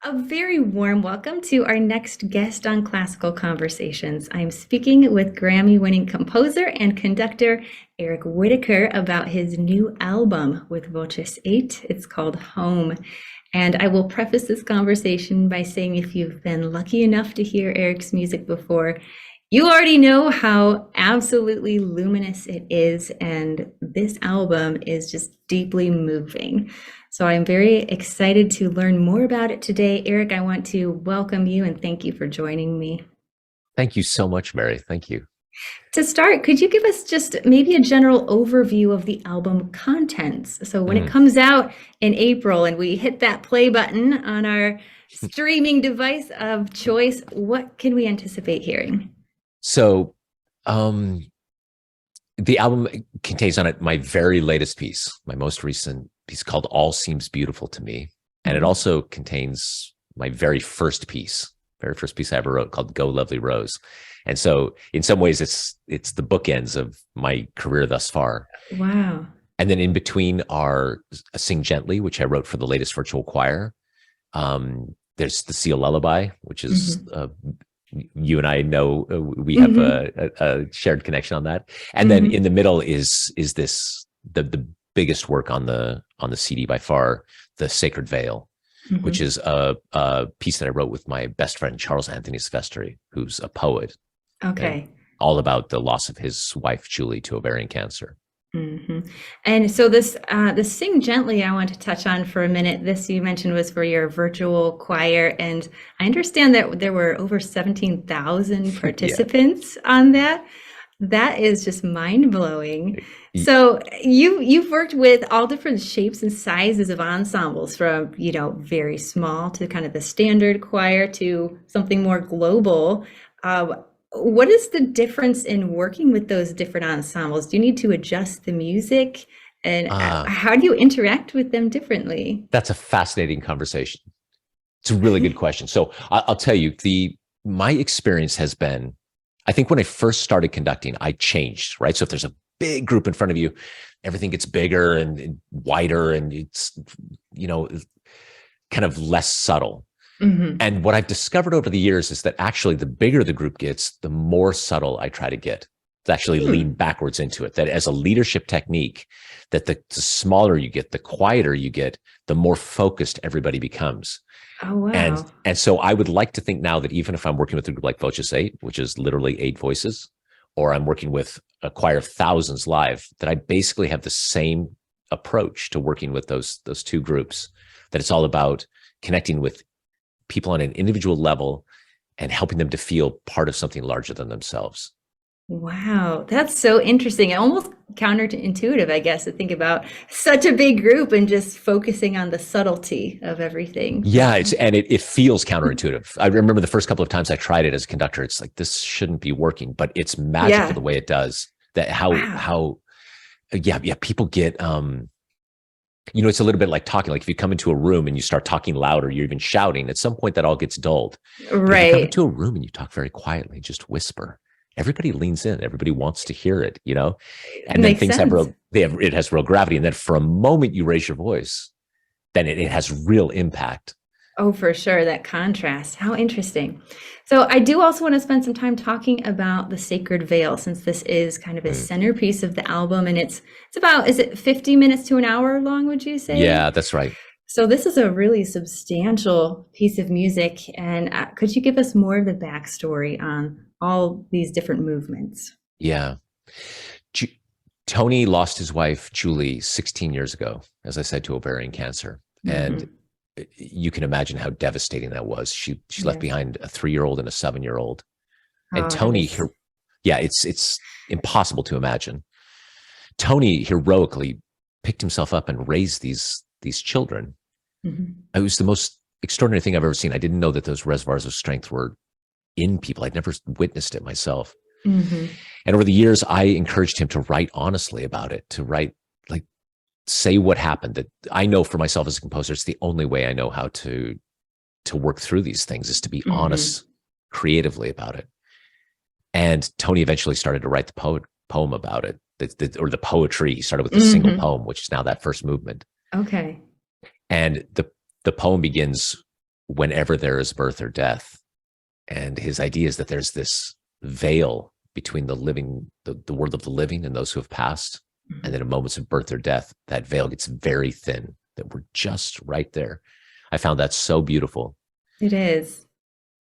A very warm welcome to our next guest on Classical Conversations. I'm speaking with Grammy-winning composer and conductor Eric Whitacre about his new album with Voces 8. It's called Home. And I will preface this conversation by saying if you've been lucky enough to hear Eric's music before, you already know how absolutely luminous it is, and this album is just deeply moving. So I'm very excited to learn more about it today. Eric, I want to welcome you and thank you for joining me. Thank you so much, Mary. Thank you. To start, could you give us just maybe a general overview of the album contents? So when it Mm. comes out in April and we hit that play button on our streaming device of choice, what can we anticipate hearing? So, um, the album contains on it my very latest piece, my most recent piece called All Seems Beautiful to Me. And it also contains my very first piece I ever wrote called Go Lovely Rose. And so in some ways it's the bookends of my career thus far. Wow. And then in between are Sing Gently, which I wrote for the latest virtual choir. There's The Seal Lullaby, which is you and I know we have a shared connection on that. And then in the middle is this the biggest work on the CD by far, The Sacred Veil, which is a piece that I wrote with my best friend Charles Anthony Silvestri, who's a poet. Okay. All about the loss of his wife Julie to ovarian cancer. And so this the Sing Gently I want to touch on for a minute. This you mentioned was for your virtual choir, and I understand that there were over 17,000 participants on that. That is just mind-blowing. So you've worked with all different shapes and sizes of ensembles, from very small to kind of the standard choir to something more global. What is the difference in working with those different ensembles? Do you need to adjust the music? And how do you interact with them differently? That's a fascinating conversation. It's a really good question. So I'll tell you, my experience has been, I think when I first started conducting, I changed, right? So if there's a big group in front of you, everything gets bigger and wider, and it's, kind of less subtle. And what I've discovered over the years is that actually the bigger the group gets, the more subtle I try to get, to actually lean backwards into it. That as a leadership technique, that the smaller you get, the quieter you get, the more focused everybody becomes. Oh, wow. And so I would like to think now that even if I'm working with a group like Voces 8, which is literally 8 voices, or I'm working with a choir of thousands live, that I basically have the same approach to working with those two groups, that it's all about connecting with people on an individual level and helping them to feel part of something larger than themselves. Wow, that's so interesting. Almost counterintuitive, I guess, to think about such a big group and just focusing on the subtlety of everything. Yeah, it feels counterintuitive. I remember the first couple of times I tried it as a conductor, it's like, this shouldn't be working, but it's magical the way it does. That how people get it's a little bit like talking. Like if you come into a room and you start talking loud, or you're even shouting, at some point that all gets dulled. But if you come into a room and you talk very quietly, just whisper, everybody leans in. Everybody wants to hear it, and then things it has real gravity. And then for a moment you raise your voice, then it has real impact. Oh, for sure. That contrast. How interesting. So I do also want to spend some time talking about The Sacred Veil, since this is kind of a centerpiece of the album, and it's about, is it 50 minutes to an hour long, would you say? Yeah, that's right. So this is a really substantial piece of music, and could you give us more of the backstory on all these different movements? Yeah. Tony lost his wife, Julie, 16 years ago, as I said, to ovarian cancer. And you can imagine how devastating that was. She left behind a 3-year-old and a 7-year-old. And Tony, it's impossible to imagine. Tony heroically picked himself up and raised these children. It was the most extraordinary thing I've ever seen. I didn't know that those reservoirs of strength were in people. I'd never witnessed it myself. And over the years, I encouraged him to write honestly about it, to write, say what happened. That I know for myself as a composer, it's the only way I know how to work through these things, is to be honest creatively about it. And Tony eventually started to write the poem about it, or the poetry. He started with a single poem, which is now that first movement. Okay. And the poem begins whenever there is birth or death. And his idea is that there's this veil between the living, the world of the living and those who have passed. And then in moments of birth or death, that veil gets very thin, that we're just right there. I found that so beautiful. It is.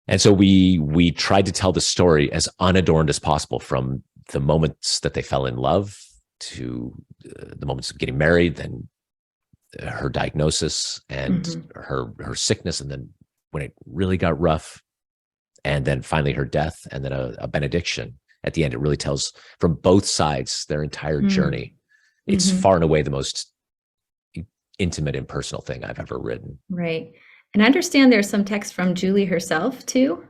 And so we tried to tell the story as unadorned as possible, from the moments that they fell in love to the moments of getting married, then her diagnosis and her sickness, and then when it really got rough, and then finally her death, and then a benediction at the end. It really tells from both sides their entire journey. It's far and away the most intimate and personal thing I've ever written. Right. And I understand there's some text from Julie herself too.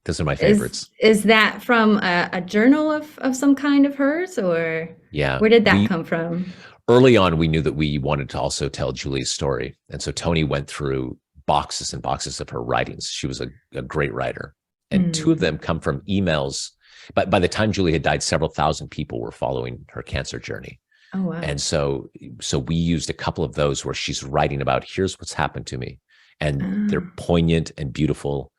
Those are my favorites. Is that from a journal of some kind of hers, or where did that come from? Early on, we knew that we wanted to also tell Julie's story. And so Tony went through boxes and boxes of her writings. She was a great writer. And two of them come from emails. But by the time Julie had died, several thousand people were following her cancer journey. Oh, wow. And so we used a couple of those where she's writing about, here's what's happened to me. And they're poignant and beautiful.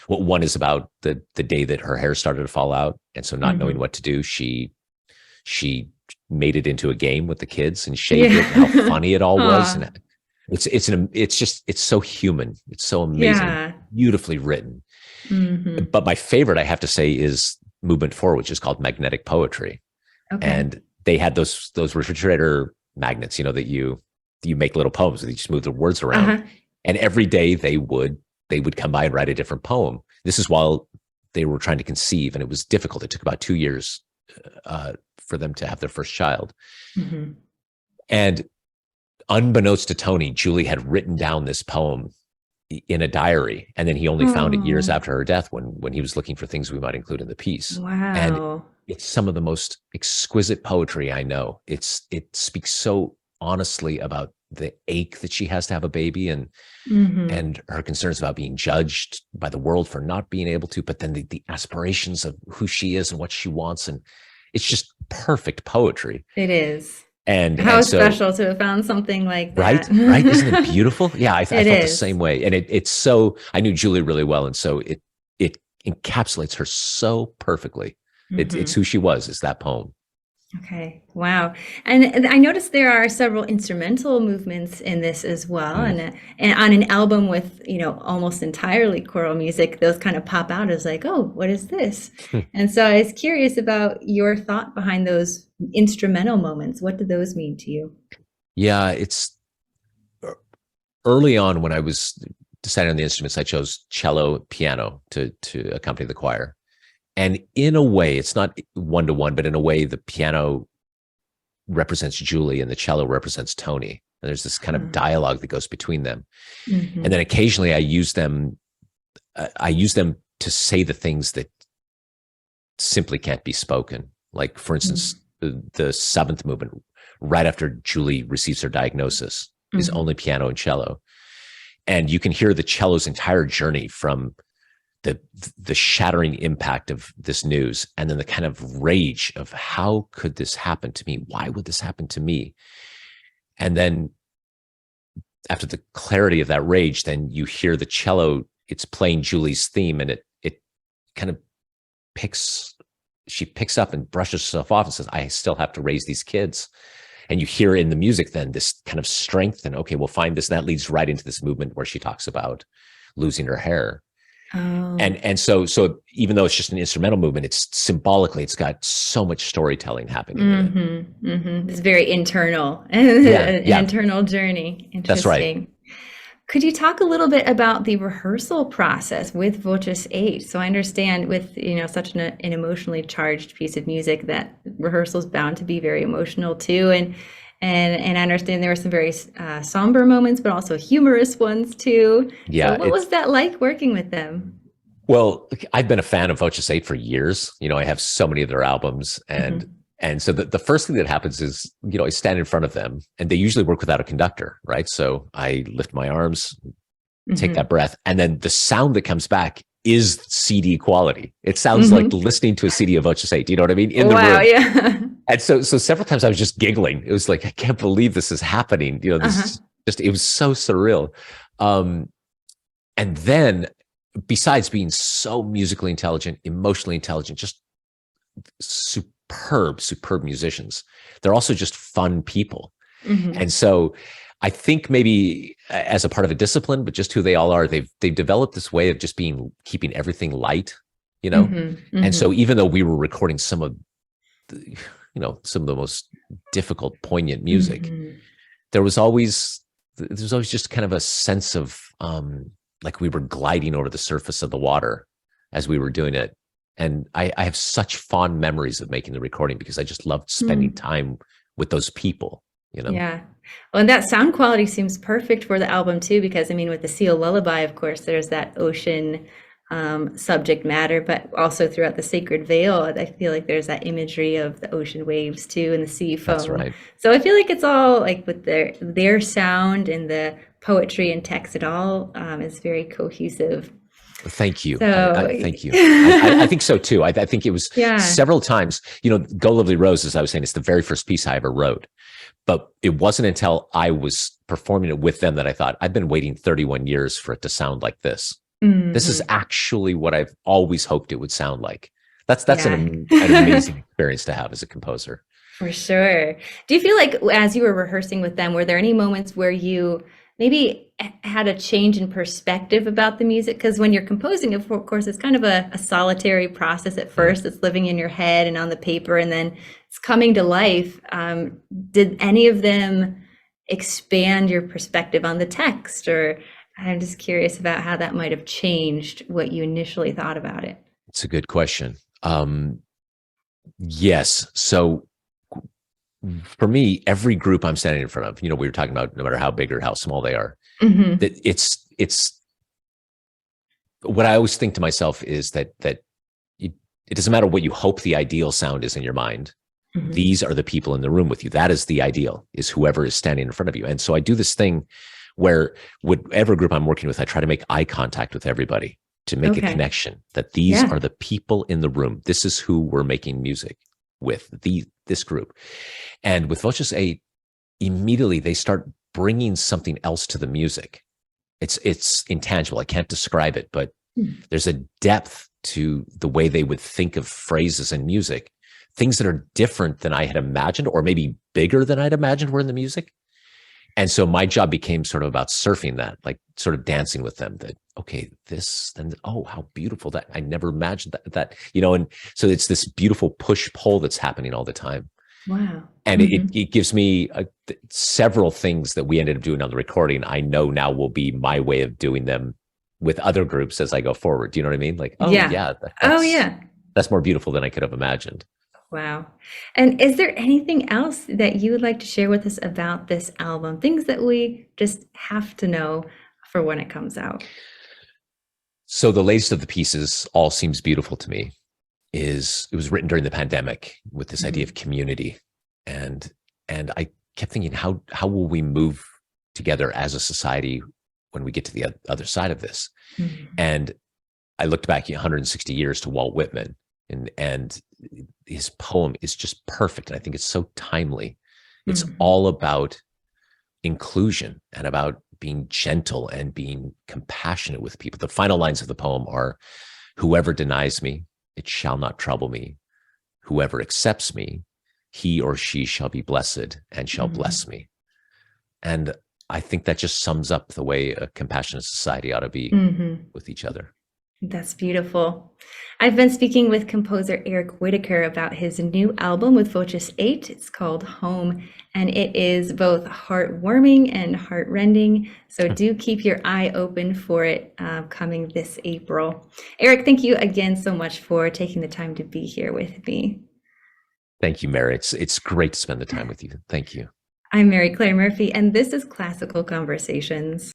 Well, one is about the day that her hair started to fall out. And so not knowing what to do, she made it into a game with the kids and shaved it, and how funny it all was. And it's so human. It's so amazing, beautifully written. But my favorite, I have to say, is Movement Forward, which is called Magnetic Poetry. Okay. And they had those refrigerator magnets, that you make little poems and you just move the words around. And every day they would come by and write a different poem. This is while they were trying to conceive, and it was difficult. It took about 2 years for them to have their first child. And unbeknownst to Tony, Julie had written down this poem in a diary, and then he only found it years after her death when he was looking for things we might include in the piece. Wow. And it's some of the most exquisite poetry I know. It speaks so honestly about the ache that she has to have a baby, and her concerns about being judged by the world for not being able to, but then the aspirations of who she is and what she wants. And it's just perfect poetry. It is. And how special to have found something like that. Right. Isn't it beautiful? Yeah, I felt the same way. And it's so, I knew Julie really well. And so it encapsulates her so perfectly. It's who she was, is that poem. Okay. Wow. And I noticed there are several instrumental movements in this as well. And on an album with, almost entirely choral music, those kind of pop out as like, oh, what is this? And so I was curious about your thought behind those instrumental moments. What do those mean to you? Yeah, it's early on when I was deciding on the instruments, I chose cello, piano to accompany the choir. And in a way, it's not one-to-one, but in a way, the piano represents Julie and the cello represents Tony. And there's this kind of dialogue that goes between them. And then occasionally I use them to say the things that simply can't be spoken. Like, for instance, the seventh movement, right after Julie receives her diagnosis, is only piano and cello. And you can hear the cello's entire journey from the shattering impact of this news, and then the kind of rage of, how could this happen to me? Why would this happen to me? And then after the clarity of that rage, then you hear the cello, it's playing Julie's theme, and it kind of she picks up and brushes herself off and says, I still have to raise these kids. And you hear in the music then this kind of strength, and okay, we'll find this. And that leads right into this movement where she talks about losing her hair. Oh. And so even though it's just an instrumental movement, it's symbolically, it's got so much storytelling happening. It's very internal, internal journey. Interesting. That's right. Could you talk a little bit about the rehearsal process with Voces 8? So I understand with such an emotionally charged piece of music that rehearsal is bound to be very emotional too, and I understand there were some very somber moments, but also humorous ones too. Yeah. So what was that like working with them? Well, I've been a fan of Voces 8 for years. I have so many of their albums, and so the first thing that happens is, I stand in front of them, and they usually work without a conductor, right? So I lift my arms, take that breath, and then the sound that comes back is CD quality. It sounds like listening to a CD of Voces 8. Do you know what I mean? In the room. Yeah. And so several times I was just giggling. It was like, I can't believe this is happening. This is just, it was so surreal. And And then, besides being so musically intelligent, emotionally intelligent, just superb musicians, they're also just fun people. Mm-hmm. And so I think maybe as a part of a discipline, but just who they all are, they've developed this way of just keeping everything light, you know? Mm-hmm. And so Mm-hmm. even though we were recording some of the, some of the most difficult, poignant music, Mm-hmm. there was always just kind of a sense of like we were gliding over the surface of the water as we were doing it. And I have such fond memories of making the recording because I just loved spending time with those people, Yeah. Well, and that sound quality seems perfect for the album too, because I mean, with the Seal Lullaby, of course, there's that ocean subject matter, but also throughout the Sacred Veil, I feel like there's that imagery of the ocean waves too and the sea That's foam. right. So I feel like it's all like with their sound and the poetry and text, it all is very cohesive. Thank you. So Thank you. I think so too. I think it was yeah. several times, Go Lovely Rose, as I was saying, it's the very first piece I ever wrote. But it wasn't until I was performing it with them that I thought, I've been waiting 31 years for it to sound like this. Mm-hmm. This is actually what I've always hoped it would sound like. That's Yeah. an amazing experience to have as a composer. For sure. Do you feel like as you were rehearsing with them, were there any moments where you maybe had a change in perspective about the music? Because when you're composing, of course, it's kind of a solitary process at first. It's living in your head and on the paper, and then it's coming to life. Did any of them expand your perspective on the text? Or I'm just curious about how that might have changed what you initially thought about it. It's a good question. Yes. So for me, every group I'm standing in front of, we were talking about no matter how big or how small they are, Mm-hmm. that it's what I always think to myself is that it doesn't matter what you hope the ideal sound is in your mind. Mm-hmm. These are the people in the room with you. That is the ideal, is whoever is standing in front of you. And so I do this thing where whatever group I'm working with, I try to make eye contact with everybody to make a connection that these are the people in the room. This is who we're making music with, this group. And with Voces 8, immediately they start bringing something else to the music. It's intangible. I can't describe it, but there's a depth to the way they would think of phrases in music, things that are different than I had imagined, or maybe bigger than I'd imagined were in the music. And so my job became sort of about surfing that, like sort of dancing with them, that, okay, this, then, oh, how beautiful that, I never imagined that, and so it's this beautiful push-pull that's happening all the time. Wow. And it gives me several things that we ended up doing on the recording. I know now will be my way of doing them with other groups as I go forward. Do you know what I mean? Like, that's more beautiful than I could have imagined. Wow. And is there anything else that you would like to share with us about this album? Things that we just have to know for when it comes out? So the latest of the pieces, All Seems Beautiful to Me, it was written during the pandemic with this idea of community. And I kept thinking, how will we move together as a society when we get to the other side of this? And I looked back 160 years to Walt Whitman, and his poem is just perfect. And I think it's so timely. It's all about inclusion and about being gentle and being compassionate with people. The final lines of the poem are, whoever denies me, it shall not trouble me. Whoever accepts me, he or she shall be blessed and shall bless me. And I think that just sums up the way a compassionate society ought to be with each other. That's beautiful. I've been speaking with composer Eric Whitacre about his new album with Voces 8. It's called Home, and it is both heartwarming and heartrending. So do keep your eye open for it coming this April. Eric, thank you again so much for taking the time to be here with me. Thank you, Mary. It's great to spend the time with you. Thank you. I'm Mary Claire Murphy, and this is Classical Conversations.